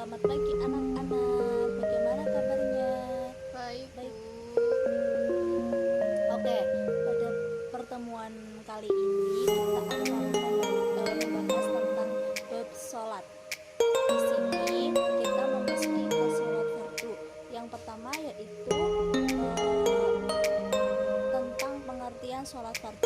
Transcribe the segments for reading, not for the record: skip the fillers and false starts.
Selamat pagi anak-anak. Bagaimana kabarnya? Baik, Baik. Bu. Oke, pada pertemuan kali ini kita akan membahas tentang bab sholat. Di sini kita memasuki ke sholat fardu. Yang pertama yaitu tentang pengertian sholat fardu.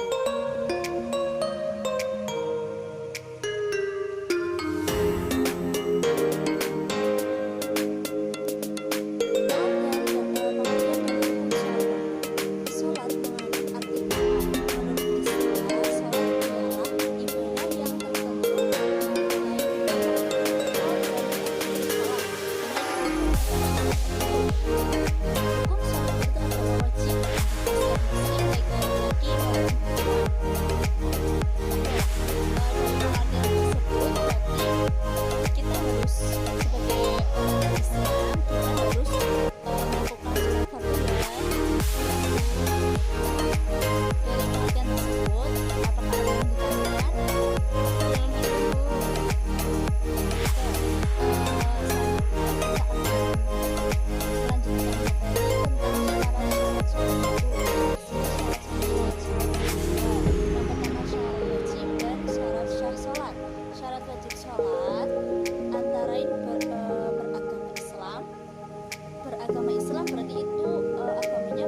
Beragama Islam berarti itu agamanya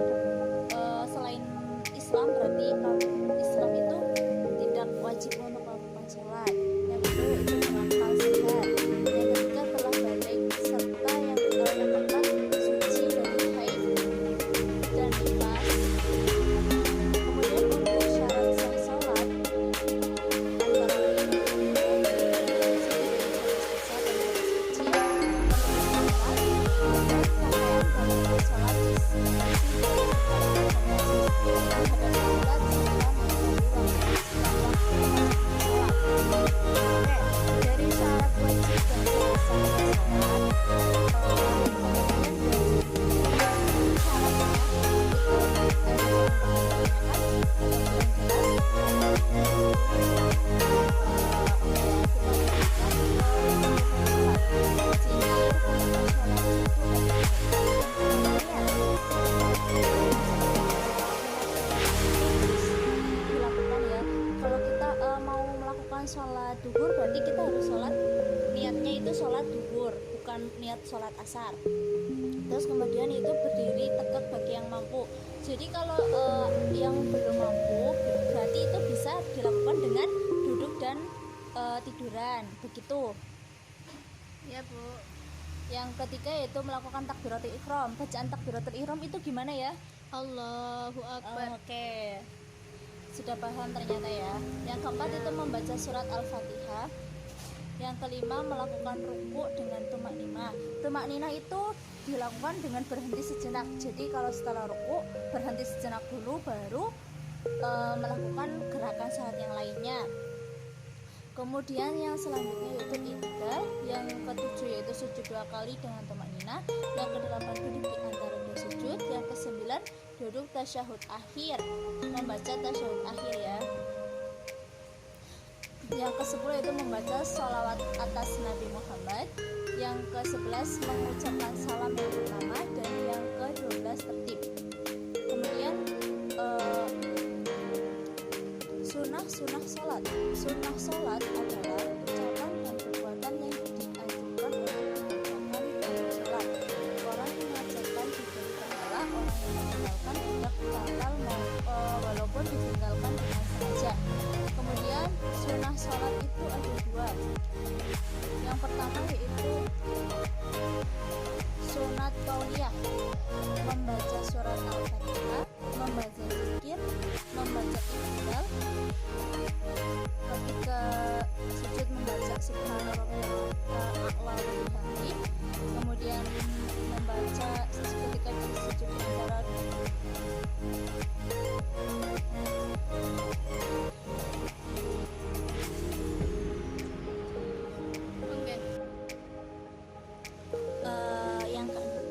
selain Islam, berarti non Islam itu tidak wajib untuk melakukan sholat. Yang kedua itu berakal sehat. Yang ketiga telah balik serta yang keempat suci dari haid dan nifas. Kemudian untuk syarat sah sholat antara lain sholat duhur, berarti kita harus sholat, niatnya itu sholat duhur, bukan niat sholat asar. Terus kemudian itu berdiri tegak bagi yang mampu. Jadi kalau yang belum mampu, berarti itu bisa dilakukan dengan duduk dan tiduran, begitu Ya, Bu. Yang ketiga yaitu melakukan takbiratul ihram. Bacaan takbiratul ihram itu gimana ya? Allahu Akbar. Oke. Sudah paham ternyata ya. Yang keempat itu membaca surat Al-Fatihah. Yang kelima melakukan ruku dengan tumak nina. Tumak nina itu dilakukan dengan berhenti sejenak. Jadi kalau setelah ruku berhenti sejenak dulu, baru melakukan gerakan salat yang lainnya. Kemudian yang selanjutnya yaitu i'tidal. Yang ketujuh yaitu sujud 2 kali dengan tumak nina. Yang kedelapan duduk di antara dua sujud. Yang kesembilan duduk tasyahud akhir, membaca tasyahud akhir ya. Yang ke-10 itu membaca sholawat atas Nabi Muhammad. Yang ke-11 mengucapkan salam yang pertama. Dan yang ke-12 tertib. Kemudian sunnah sholat. Sunnah sholat adalah ucapan dan perbuatan yang dianjurkan untuk dilakukan dalam sholat. Orang yang mengajarkan diberi pahala, orang yang meninggalkan tidak batal walaupun ditinggalkan dengan sengaja. Kemudian sunnah sholat itu ada 2. Yang pertama yaitu sunat qauliyah, membaca surat Al-Fatihah, membaca zikir, membaca i'tidal. Ketika sujud membaca subhanallah a'la wa bihamdi. Kemudian membaca ketika sujud di antara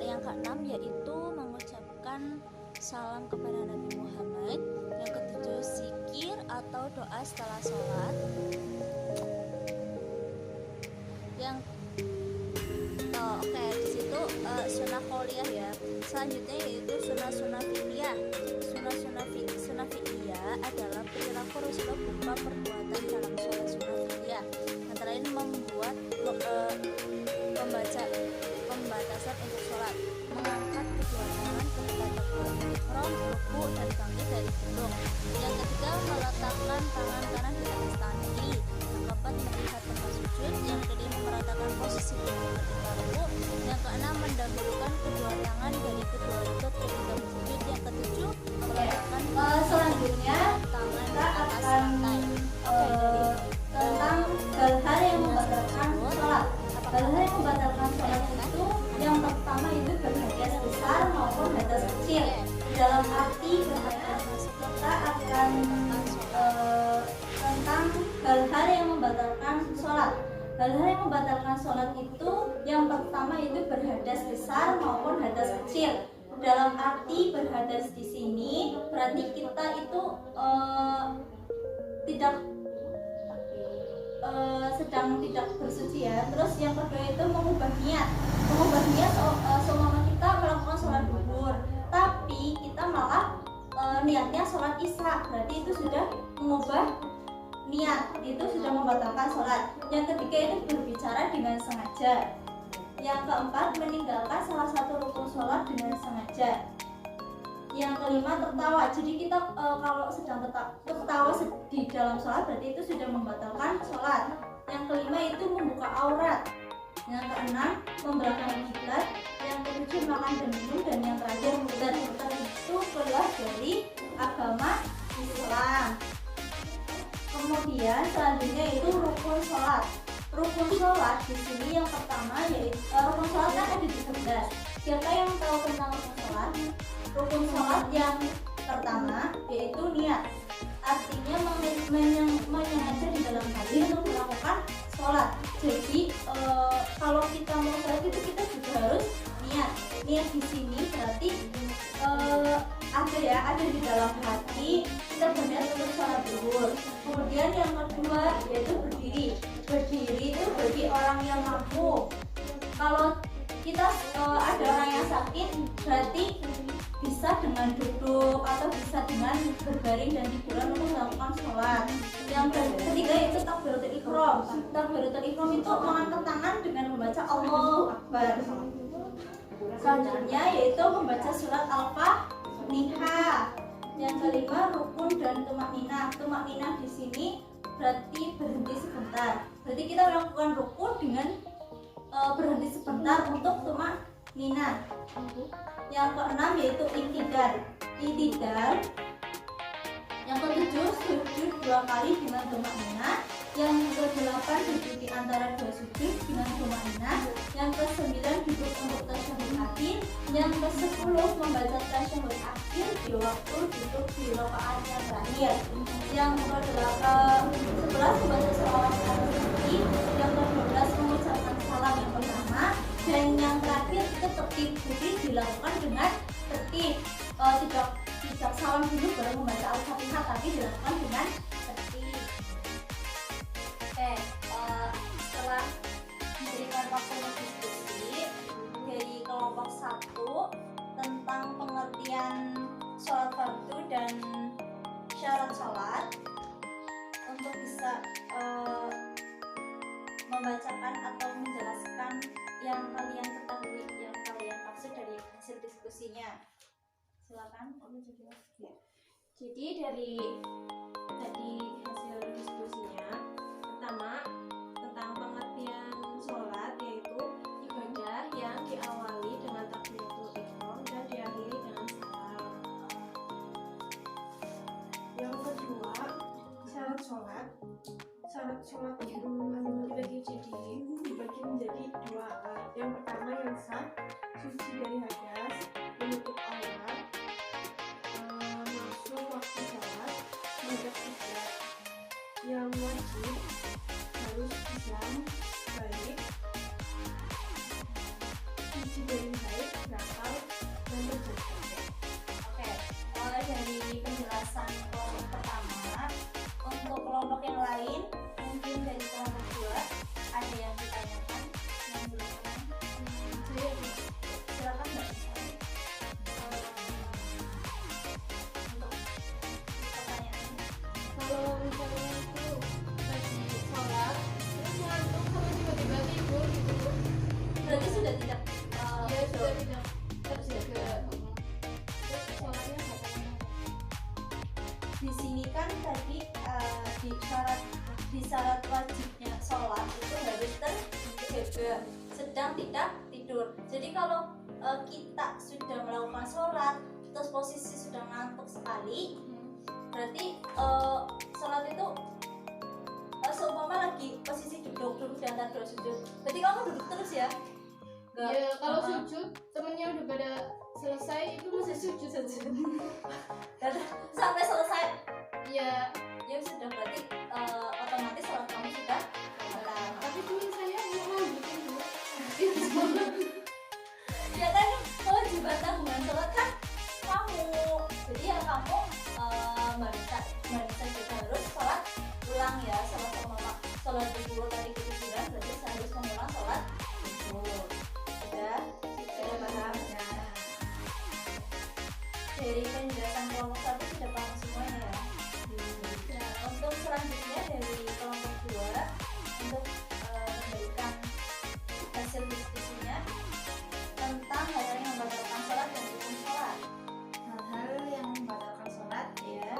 yang keenam yaitu mengucapkan salam kepada Nabi Muhammad. Yang ketujuh zikir atau doa setelah sholat. Yang Selanjutnya yaitu sunnah-sunnah fiqhiyah. Sunnah fiqhiyah adalah perilaku Rasulullah berupa perbuatan dalam sholat sunnah fiqhiyah. Antara lain membuat membaca pembatasan untuk sholat, mengangkat kedua tangan ketika takbiratul ihram, ruku dan bangkit dari duduk. Yang ketiga, meletakkan tangan kanan di atas tangan kiri. Yang keempat, melihat tempat sujud. Yang kelima, meratakan posisi tubuh ketika ruku. Yang keenam, mendahulukan kedua tangan dari kedua lutut ketika bersujud. Yang ketujuh, meletakkan selanjutnya tangan di kita atas akan lantai. tentang hal-hal yang membatalkan sholat. Hal-hal yang membatalkan sholat itu yang pertama itu berhadas besar maupun hadas kecil. Dalam arti kita akan tentang hal-hal yang membatalkan sholat. Hal-hal yang membatalkan sholat itu yang pertama itu berhadas besar maupun hadas kecil. Dalam arti berhadas di sini berarti kita itu sedang tidak bersuci ya. Terus yang kedua itu mengubah niat. Seumpama kita melakukan sholat duhur, tapi kita malah niatnya sholat isya, berarti itu sudah mengubah niat, itu sudah membatalkan sholat. Yang ketiga itu berbicara dengan sengaja. Yang keempat, meninggalkan salah satu rukun sholat dengan sengaja. Yang kelima, tertawa. Jadi kita kalau sedang tertawa di dalam sholat berarti itu sudah membatalkan sholat. Yang kelima itu membuka aurat. Yang keenam, membelakangi kiblat. Yang ketujuh, makan dan minum. Dan yang terakhir, muter itu keluar dari agama Islam. Kemudian selanjutnya itu rukun sholat. Rukun sholat di sini yang pertama yaitu rukun sholat kan ada 13. Siapa yang tahu tentang rukun sholat? Rukun sholat yang pertama yaitu niat. Artinya menyengaja di dalam hati untuk melakukan sholat. Jadi kalau kita mau sholat itu kita juga harus niat. Niat di sini berarti ada di dalam hati, kita berniat untuk sholat duhur. Kemudian yang kedua yaitu berdiri. Berdiri itu bagi orang yang mampu. Kalau kita ada orang yang sakit berarti bisa dengan duduk atau bisa dengan berbaring dan tiduran untuk melakukan sholat. Yang ketiga itu takbiratul ihram. Takbiratul ihram itu mengangkat tangan dengan membaca Allahu Akbar. Selanjutnya yaitu membaca surat Al-Fatihah. Yang kelima rukun dan tumak ninah. Tumak ninah di sini berarti berhenti sebentar. Berarti kita melakukan rukun dengan berhenti sebentar untuk tumak ninah. Yang keenam yaitu iktidal. Yang ketujuh sujud 2 kali dengan tumak ninah. Yang ke-8 duduk di antara 2 sujud dengan tumak ninah. Yang ke-9 duduk untuk tasyahud akhir. Yang ke-10 membaca tasyahud akhir di waktu duduk di rakaat yang terakhir. Yang ke-11 membaca sholawat ala nabi. Yang ke-12 mengucapkan salam yang pertama. Dan yang terakhir itu tertib, jadi dilakukan dengan tertib. Tidak salam dulu baru membaca Al-Fatihah, tapi dilakukan dengan tertib. Oke, setelah memberikan waktu diskusi dari kelompok 1 tentang pengertian sholat fardu dan syarat sholat, untuk bisa membacakan atau menjelaskan yang kalian ketahui, yang kalian maksud dari hasil diskusinya. Silakan. Ya. Jadi dari hasil diskusinya, pertama tentang pengertian sholat yaitu ibadah yang diawali dengan takbiratul ihram dan diakhiri dengan salam. Yang kedua, syarat sholat. Syarat sholat itu dibagi menjadi 2 alat. Yang pertama yang sah, suci dari hadas, menutup aurat, masuk waktu sholat, menghadap kiblat. Yang wajib harus Islam baik, suci dari haid, nakal, dan berjamaah. Oke, dari penjelasan kelompok pertama, untuk kelompok yang lain, mungkin dari kelompok 2 ada yang ditanyakan, yang belum. Silakan Mbak. syarat wajibnya sholat itu harus terjaga, sedang tidak tidur. Jadi kalau kita sudah melakukan sholat terus posisi sudah ngantuk sekali, berarti sholat itu seumpama lagi posisi duduk di antara dua sujud, berarti kamu duduk terus ya? Nggak, Ya kalau sujud temennya udah pada selesai itu masih sujud dan sampai selesai ya. ya sudah, berarti otomatis sholat kamu sudah batal. Tapi temen saya mau lanjutin dulu. Ya kan kewajiban tanggungan sholat kan kamu, jadi ya kamu mbak Nisa juga harus sholat ulang ya. Sholat zuhur tadi ketiduran, berarti harus mengulang sholat zuhur. Sudah paham? Dari penjelasan kelompok 1 sudah paham semuanya ya. Untuk selanjutnya dari kelompok 2, untuk memberikan hasil diskusinya tentang hal-hal yang membatalkan sholat dan rukun sholat. Hal-hal yang membatalkan sholat yaitu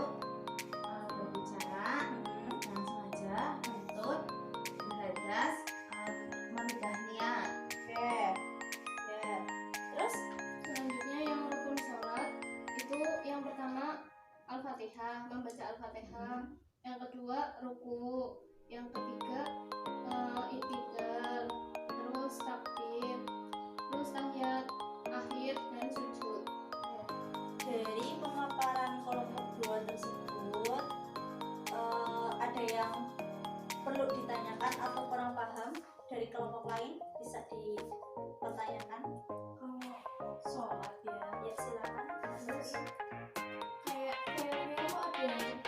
berbicara, dengan sengaja, kentut, berhadas, memegang niat. Oke. Ya. Terus Selanjutnya yang rukun sholat itu yang pertama Al-Fatihah, membaca Al-Fatihah. Yang kedua ruku, yang ketiga i'tidal, terus takbir, terus tahiyat akhir dan sujud. dari pemaparan kelompok 2 tersebut ada yang perlu ditanyakan atau kurang paham dari kelompok lain, bisa dipertanyakan. Kalau sholat ya, Ya silakan. terus kayak kok ada yang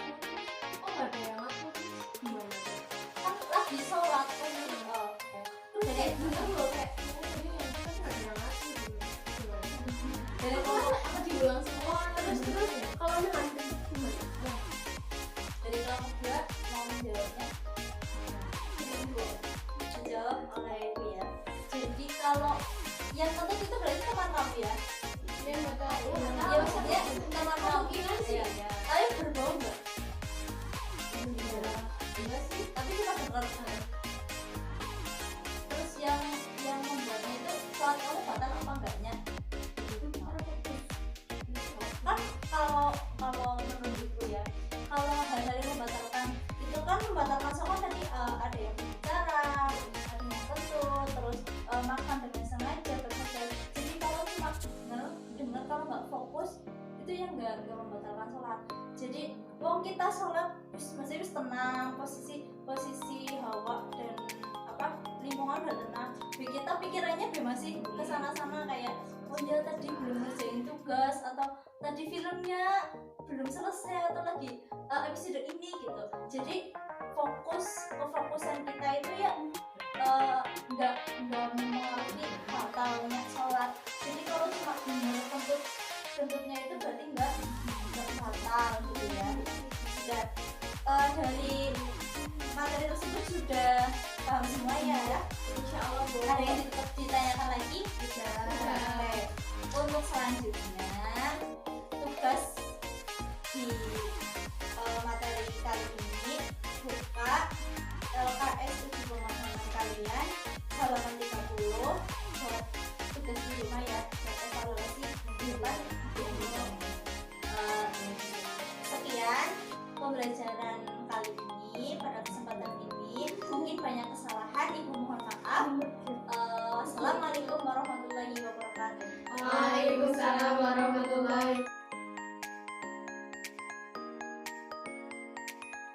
nggak ada yang ngatur gimana tuh? Kan lagi sholat kan. Jadi Dulu kayak ini yang kita nggak ada yang ngatur gimana? dari Kalau kelompok apa diulang semua terus kalau nanti gimana? dari kelompok 2 mau menjawabnya, dijawab oleh Ibu ya. Jadi kalau yang kentut itu berarti teman kamu ya? Dia nggak tahu. Ya maksudnya teman kamu sih. ya. Tapi berbau nggak? Enggak sih, tapi kita dengar. Terus yang membuatnya itu sholat kamu batal apa enggaknya? Kan kalau menurutku ya, kalau hal-hal yang membatalkan itu kan membatalkan sholat tadi ada yang bicara, ada yang kentut, terus makan dengan sengaja, berhadap. Jadi kalau cuma dengar kalau nggak fokus itu yang nggak membatalkan sholat. Jadi wong kita sholat masih tenang, posisi hawa dan lingkungan udah tenang. Kita pikirannya masih kesana-sana kayak oh ya tadi belum ngerjain tugas, atau tadi filmnya belum selesai, atau lagi episode ini gitu. Jadi kefokusan kita itu ya nggak mengalami batalnya sholat. Jadi kalau cuma benar kentutnya itu berarti nggak batal gitu ya. Sudah dari materi tersebut sudah paham semuanya ya. Insya Allah Bu. Ada yang ditanyakan lagi? Tidak. Untuk selanjutnya